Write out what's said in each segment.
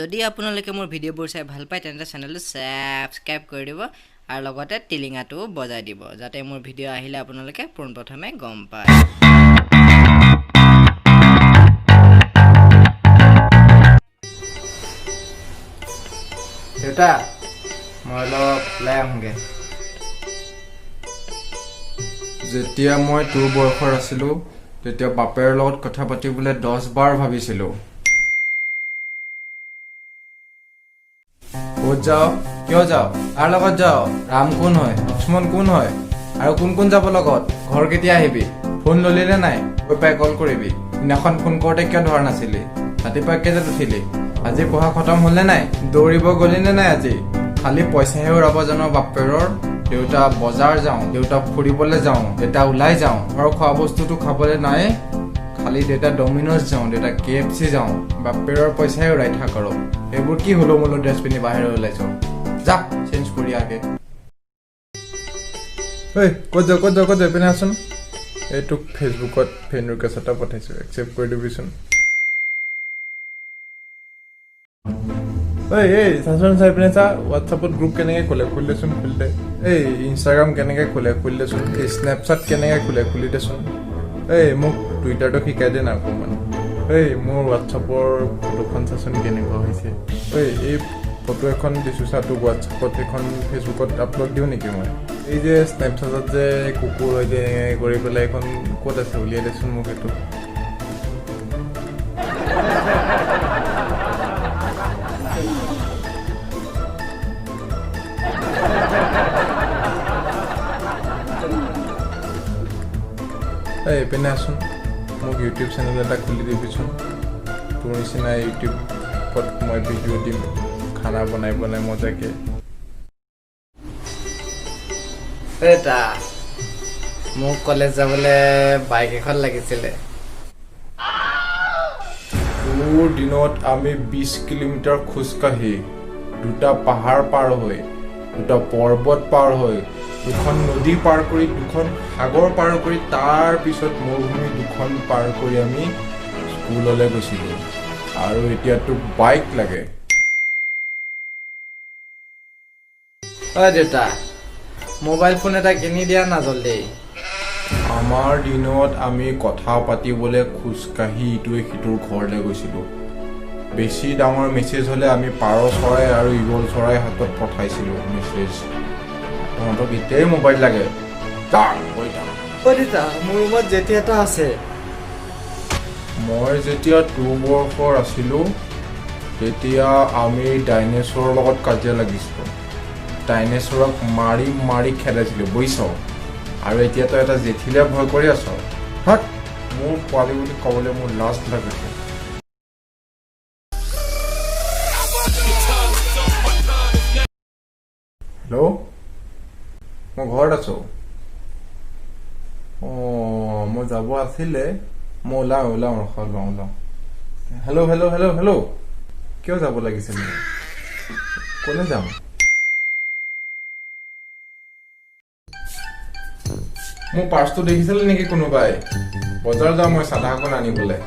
যদি আপোনালোকে মোৰ ভিডিঅ'বোৰ চাই ভাল পায় তেন্তে চেনেলটো ছাবস্ক্ৰাইব কৰি দিব আৰু লগতে টিলিঙাটো বজাই দিব যাতে মোৰ ভিডিঅ' আহিলে আপোনালোকে পোনপ্ৰথমে গম পায়। দেউতা মই অলপ ওলাই আহোঁগে। যেতিয়া মই তোৰ বয়সৰ আছিলো তেতিয়া বাপেৰ লগত কথা পাতিবলৈ 10 বাৰ ভাবিছিলো। ক'ত যাও, কিয় যাও, কাৰ লগত যাও, ৰাম কোন হয়, লক্ষ্মণ কোন হয় আৰু কোন কোন যাব লগত, ঘৰ কেতিয়া আহিবি, ফোন ললিনে নাই, কৈ পাই কল কৰিবি, দিনাখন ফোন কৰোঁতে কিয় ধৰা নাছিলি, ৰাতিপুৱা কেইটাত উঠিলি, আজি পঢ়া খতম হ'লনে নাই, দৌৰিব গলিনে নাই, আজি খালি পইচাহে উৰাব জানো বাপেৰৰ। দেউতা বজাৰ যাওঁ, দেউতা ফুৰিবলৈ যাওঁ, দেউতা ওলাই যাওঁ আৰু খোৱা বস্তুটো খাবলৈ নাই, খালি দেউতা ডমিন'জ যাওঁ, দেউতা KFC যাওঁ, বাপেৰৰ পইচাহে উৰাই থাক আৰু এইবোৰ কি হলো মোলো ড্ৰেছ পিন্ধি বাহিৰলৈ ওলাইছ, যা চেঞ্জ কৰি আগে। ঐ ক'ত যাওঁ পিনে আছোন। এইটোক ফেচবুকত ফ্ৰেণ্ড ৰিকুৱেষ্ট এটা পঠাইছো, একচেপ্ট কৰি দিবিচোন। এই চাচোন, চাই পিনে চা হোৱাটছআপত গ্ৰুপ কেনেকৈ খোলে, খুলি দেচোন, খুলি দে। এই ইনষ্টাগ্ৰাম কেনেকৈ খোলে, খুলি দেচোন। এই স্নেপচাট কেনেকৈ খোলে, খুলি দেচোন। এই মোক টুইটাৰটো শিকাই দে না অকণমান। এই মোৰ হোৱাটছআপৰ ফটোখন চাচোন কেনেকুৱা হৈছে। এই ফটো এখন দিছোঁ চা তোক হোৱাটছআপত, সেইখন ফেচবুকত আপলোড দিওঁ নেকি মই। এই যে স্নেপচাটত যে কুকুৰ হৈ যে কৰি পেলাই এখন ক'ত আছে উলিয়াই দেচোন মোক এইটো। এই পিনে আছোন, মোক ইউটিউব চেনেল এটা খুলি দিবিচোন। তোৰ নিচিনা ইউটিউবত মই ভিডিঅ' দিম, খানা বনাই মজাকে। দেউতা মোক কলেজ যাবলৈ বাইক এখন লাগিছিলে। তোৰ দিনত আমি 20 কিলোমিটাৰ খোজকাঢ়ি, 2টা পাহাৰ পাৰ হৈ, 2টা পৰ্বত পাৰ হৈ, 2খন নদী পাৰ কৰি, 2খন সাগৰ পাৰ কৰি, তাৰ পিছত মৰুভূমি 2খন পাৰ কৰি আমি স্কুললৈ গৈছিলোঁ। আৰু এতিয়া তোক বাইক লাগে। দেউতা মোবাইল ফোন এটা কিনি দিয়া না জল্দি। আমাৰ দিনত আমি কথা পাতিবলৈ খোজকাঢ়ি ইটোৱে সিটোৰ ঘৰলৈ গৈছিলোঁ। বেছি ডাঙৰ মেছেজ হ'লে আমি পাৰ চৰাই আৰু ঈগল চৰাই হাতত পঠাইছিলোঁ মেছেজ। তহঁতক এতিয়াই মোবাইল লাগে। দেউতা মোৰ ৰুমত যেতিয়া এটা আছে। মই যেতিয়া 2 বৰ্ষৰ আছিলোঁ তেতিয়া আমি ডাইনেছৰৰ লগত কাজিয়া লাগিছিলোঁ। ডাইনেছৰক মাৰি মাৰি খেদাইছিলোঁ বুজিছ। আৰু এতিয়া তই এটা জেঠিলে ভয় কৰি আছ। হত মোৰ পোৱালি বুলি ক'বলৈ মোৰ লাজ লাগিছে। হেল্ল', মই ঘৰত আছোঁ। মই যাব আছিলে, মই ওলাওঁ ৰখা, ওলাওঁ। হেল্ল', কিয় যাব লাগিছিল, ক'লৈ যাম? মোৰ পাৰ্চটো দেখিছিলে নেকি কোনোবাই? বজাৰ যাওঁ মই চাধা অকণ আনিবলৈ।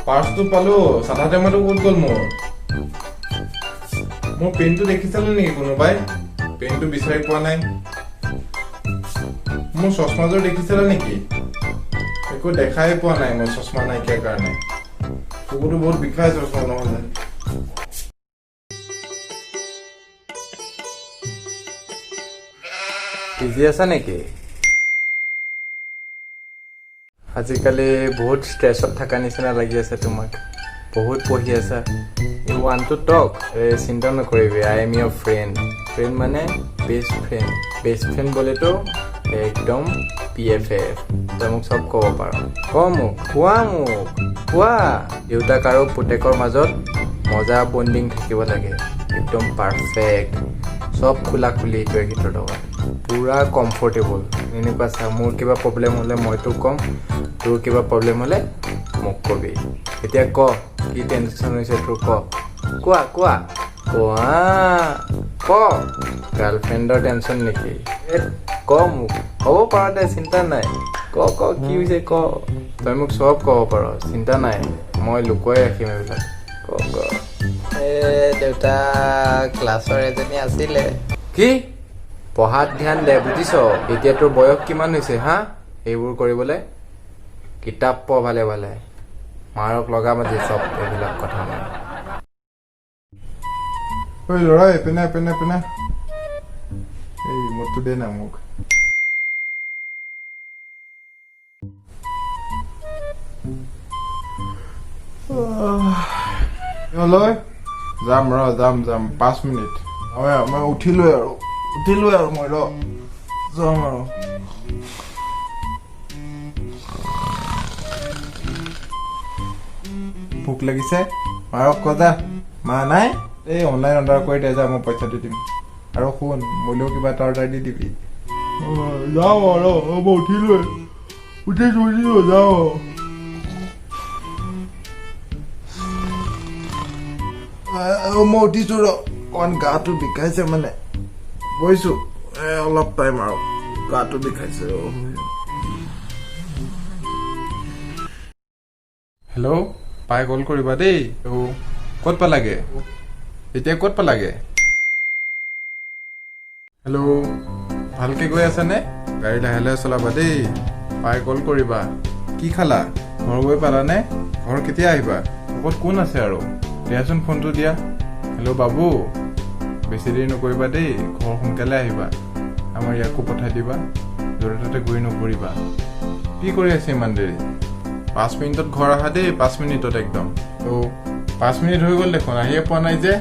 পাৰ্চটো পালো, চাধা টেমাটো ক'ত গ'ল মোৰ? মোৰ পেনটো দেখিছিলে নেকি কোনোবাই? পেনটো বিচাৰি পোৱা নাই। মোৰ চশমাযোৰ দেখিছিলে নেকি? একো দেখাই পোৱা নাই মই চশমা নাইকিয়াৰ কাৰণে। চকুটো বহুত বিষাই চশমা নহ'লে। বিজি আছা নেকি? আজিকালি বহুত ষ্ট্ৰেছত থকা নিচিনা লাগি আছে তোমাক। বহুত পঢ়ি আছা। You want to talk? চিন্তা নকৰিবি, I am your friend. Friend মানে বেষ্ট ফ্ৰেণ্ড। বেষ্ট ফ্ৰেণ্ড বোলেতো একদম PFF। তই মোক চব ক'ব পাৰ। কোৱা। দেউতাক আৰু পুতেকৰ মাজত মজা বণ্ডিং থাকিব লাগে, একদম পাৰফেক্ট। চব খোলাখুলি ইটোৱে সিটোৰ লগত, পুৰা কমফৰ্টেবল। এনেকুৱা চা, মোৰ কিবা প্ৰব্লেম হ'লে মই তোক ক'ম, তোৰ কিবা প্ৰব্লেম হ'লে মোক ক'বি। এতিয়া ক, কি টেনশ্যন হৈছে তোৰ, কোৱা। গাৰ্লফ্ৰেণ্ডৰ টেনশ্যন নেকি? ক মোক, ক'ব পাৰ দে, চিন্তা নাই। ক কি হৈছে ক। তই মোক চব ক'ব পাৰ, চিন্তা নাই, মই লুকুৱাই ৰাখিম এইবিলাক। ক দেউতা ক্লাছৰ এজনী আছিলে। কি পঢ়াত ধ্যান দে বুজিছ এতিয়া তোৰ বয়স কিমান হৈছে হা এইবোৰ কৰিবলৈ কিতাপ পঢ় ভালে ভালে মাৰক লগা মাজি চব এইবিলাক কথা নাই ঐ ল'ৰা এপিনে এপিনে এপিনে এই ৰিমটটো দে না মোক লৈ যাম ৰ যাম 5 মিনিট মই উঠিলোৱে আৰু মই ৰ যাম আৰু ভোক লাগিছে মাৰক কজা মা নাই এই অনলাইন অৰ্ডাৰ কৰি দে যা মই পইচা দি দিম আৰু শুন মোলৈও কিবা এটা অৰ্ডাৰ দি দিবি যাওঁ আৰু মই উঠিলোৱে যাওঁ মই উঠিছো ৰ অকণ গাটো বিষাইছে মানে গৈছো অলপ টাইম আৰু গাটো বিষাইছে হেল্ল' পাই কল কৰিবা দেই ক'ত পালাগে এতিয়া ক'ত পালাগে হেল্ল' ভালকে গৈ আছানে গাড়ী লাহে লাহে চলাবা দেই পাই কল কৰিবা কি খালা ঘৰ গৈ পালানে ঘৰ কেতিয়া আহিবা ক'ত কোন আছে আৰু দিয়াচোন ফোনটো দিয়া হেল্ল' বাবু বেছি দেৰি নকৰিবা দেই ঘৰ সোনকালে আহিবা আমাৰ ইয়াকো পঠাই দিবা য'তে ত'তে ঘূৰি নকৰিবা কি কৰি আছে ইমান দেৰি 5 মিনিটত ঘৰ আহা দেই 5 মিনিটত একদম 5 মিনিট হৈ গ'ল দেখোন আহিয়ে পোৱা নাই যে